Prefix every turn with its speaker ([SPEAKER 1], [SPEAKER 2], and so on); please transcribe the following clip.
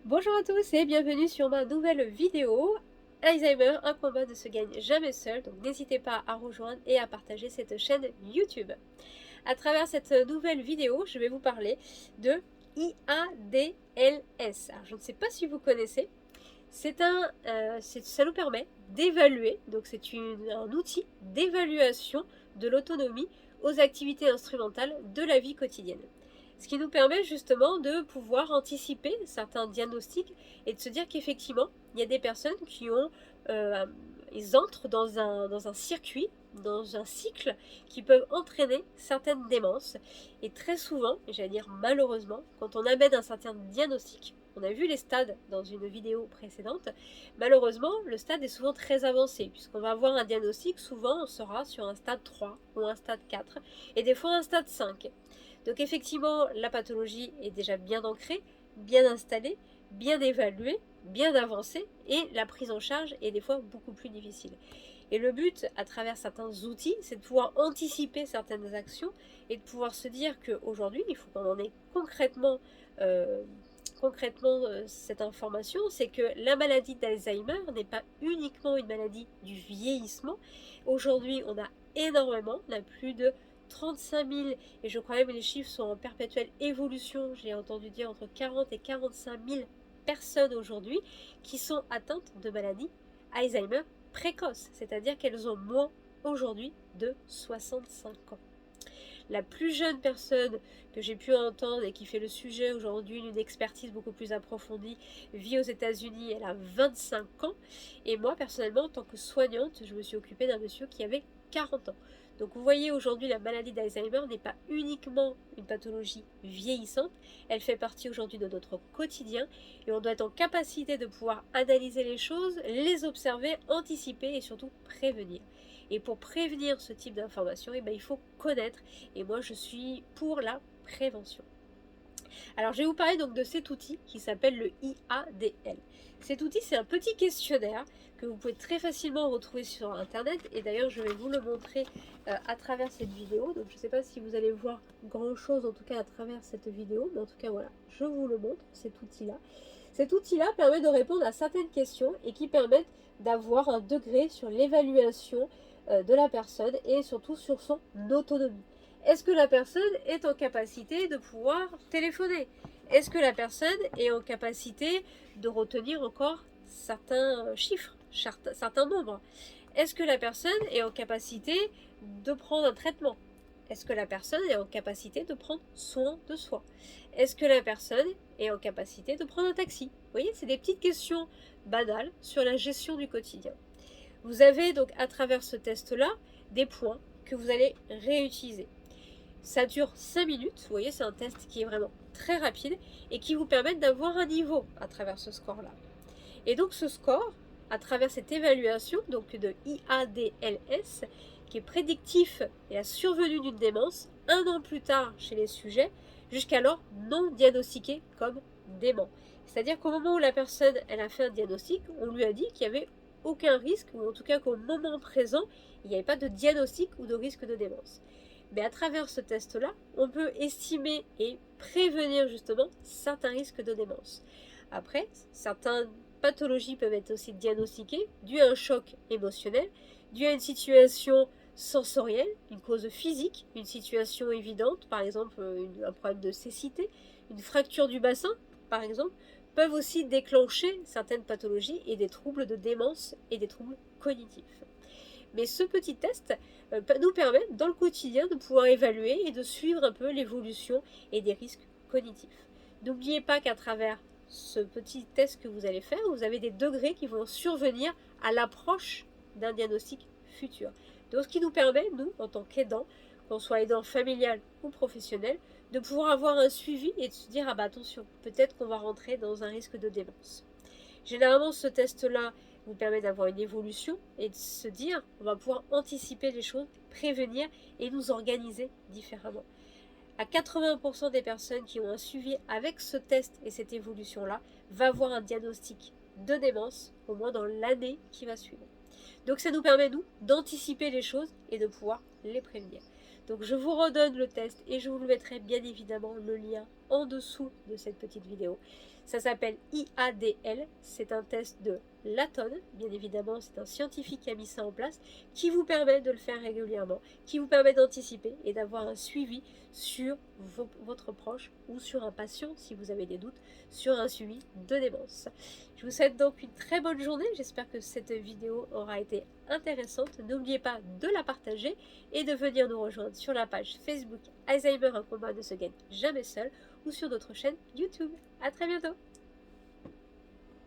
[SPEAKER 1] Bonjour à tous et bienvenue sur ma nouvelle vidéo. Alzheimer, un combat ne se gagne jamais seul, donc n'hésitez pas à rejoindre et à partager cette chaîne YouTube. À travers cette nouvelle vidéo, je vais vous parler de IADLS. Alors, je ne sais pas si vous connaissez, ça nous permet d'évaluer, donc c'est un outil d'évaluation de l'autonomie aux activités instrumentales de la vie quotidienne. Ce qui nous permet justement de pouvoir anticiper certains diagnostics et de se dire qu'effectivement, il y a des personnes ils entrent dans un circuit, dans un cycle qui peuvent entraîner certaines démences. Et très souvent, et j'allais dire malheureusement, quand on amène un certain diagnostic, on a vu les stades dans une vidéo précédente, malheureusement, le stade est souvent très avancé, puisqu'on va avoir un diagnostic, souvent on sera sur un stade 3 ou un stade 4, et des fois un stade 5. Donc effectivement, la pathologie est déjà bien ancrée, bien installée, bien évaluée, bien avancée, et la prise en charge est des fois beaucoup plus difficile. Et le but, à travers certains outils, c'est de pouvoir anticiper certaines actions et de pouvoir se dire qu'aujourd'hui, il faut qu'on en ait cette information, c'est que la maladie d'Alzheimer n'est pas uniquement une maladie du vieillissement. Aujourd'hui, on a énormément, on a plus de 35 000, et je crois même que les chiffres sont en perpétuelle évolution, j'ai entendu dire entre 40 et 45 000 personnes aujourd'hui qui sont atteintes de maladie Alzheimer précoce, c'est-à-dire qu'elles ont moins aujourd'hui de 65 ans. La plus jeune personne que j'ai pu entendre et qui fait le sujet aujourd'hui d'une expertise beaucoup plus approfondie vit aux États-Unis, elle a 25 ans. Et moi, personnellement, en tant que soignante, je me suis occupée d'un monsieur qui avait 40 ans. Donc vous voyez, aujourd'hui, la maladie d'Alzheimer n'est pas uniquement une pathologie vieillissante, elle fait partie aujourd'hui de notre quotidien et on doit être en capacité de pouvoir analyser les choses, les observer, anticiper et surtout prévenir. Et pour prévenir ce type d'information, il faut connaître. Et moi, je suis pour la prévention. Alors, je vais vous parler donc de cet outil qui s'appelle le IADL. Cet outil, c'est un petit questionnaire que vous pouvez très facilement retrouver sur Internet. Et d'ailleurs, je vais vous le montrer à travers cette vidéo. Donc, je ne sais pas si vous allez voir grand-chose, en tout cas, à travers cette vidéo. Mais en tout cas, voilà, je vous le montre, cet outil-là. Cet outil-là permet de répondre à certaines questions et qui permettent d'avoir un degré sur l'évaluation de la personne et surtout sur son autonomie. Est-ce que la personne est en capacité de pouvoir téléphoner? Est-ce que la personne est en capacité de retenir encore certains chiffres, certains nombres? Est-ce que la personne est en capacité de prendre un traitement? Est-ce que la personne est en capacité de prendre soin de soi? Est-ce que la personne est en capacité de prendre un taxi? Vous voyez, c'est des petites questions banales sur la gestion du quotidien. Vous avez donc à travers ce test-là des points que vous allez réutiliser. Ça dure 5 minutes, vous voyez, c'est un test qui est vraiment très rapide et qui vous permet d'avoir un niveau à travers ce score-là. Et donc ce score, à travers cette évaluation donc de IADLS, qui est prédictif et la survenue d'une démence un an plus tard chez les sujets, jusqu'alors non diagnostiqués comme dément. C'est-à-dire qu'au moment où la personne elle a fait un diagnostic, on lui a dit qu'il n'y avait aucun risque, ou en tout cas qu'au moment présent, il n'y avait pas de diagnostic ou de risque de démence. Mais à travers ce test-là, on peut estimer et prévenir justement certains risques de démence. Après, certaines pathologies peuvent être aussi diagnostiquées dues à un choc émotionnel, dû à une situation sensorielle, une cause physique, une situation évidente, par exemple un problème de cécité, une fracture du bassin, par exemple, peuvent aussi déclencher certaines pathologies et des troubles de démence et des troubles cognitifs. Mais ce petit test nous permet dans le quotidien de pouvoir évaluer et de suivre un peu l'évolution et des risques cognitifs. N'oubliez pas qu'à travers ce petit test que vous allez faire, vous avez des degrés qui vont survenir à l'approche d'un diagnostic futur. Donc ce qui nous permet, nous, en tant qu'aidants, qu'on soit aidant familial ou professionnel, de pouvoir avoir un suivi et de se dire, ah bah attention, peut-être qu'on va rentrer dans un risque de démence. Généralement, ce test-là vous permet d'avoir une évolution et de se dire, on va pouvoir anticiper les choses, prévenir et nous organiser différemment. À 80% des personnes qui ont un suivi avec ce test et cette évolution-là, va avoir un diagnostic de démence, au moins dans l'année qui va suivre. Donc ça nous permet, nous, d'anticiper les choses et de pouvoir les prévenir. Donc je vous redonne le test et je vous le mettrai bien évidemment le lien en dessous de cette petite vidéo. Ça s'appelle IADL, c'est un test de Latton, bien évidemment c'est un scientifique qui a mis ça en place, qui vous permet de le faire régulièrement, qui vous permet d'anticiper et d'avoir un suivi sur votre proche ou sur un patient, si vous avez des doutes, sur un suivi de démence. Je vous souhaite donc une très bonne journée, j'espère que cette vidéo aura été intéressante. N'oubliez pas de la partager et de venir nous rejoindre sur la page Facebook Alzheimer, un combat ne se gagne jamais seul, ou sur notre chaîne YouTube. À très bientôt!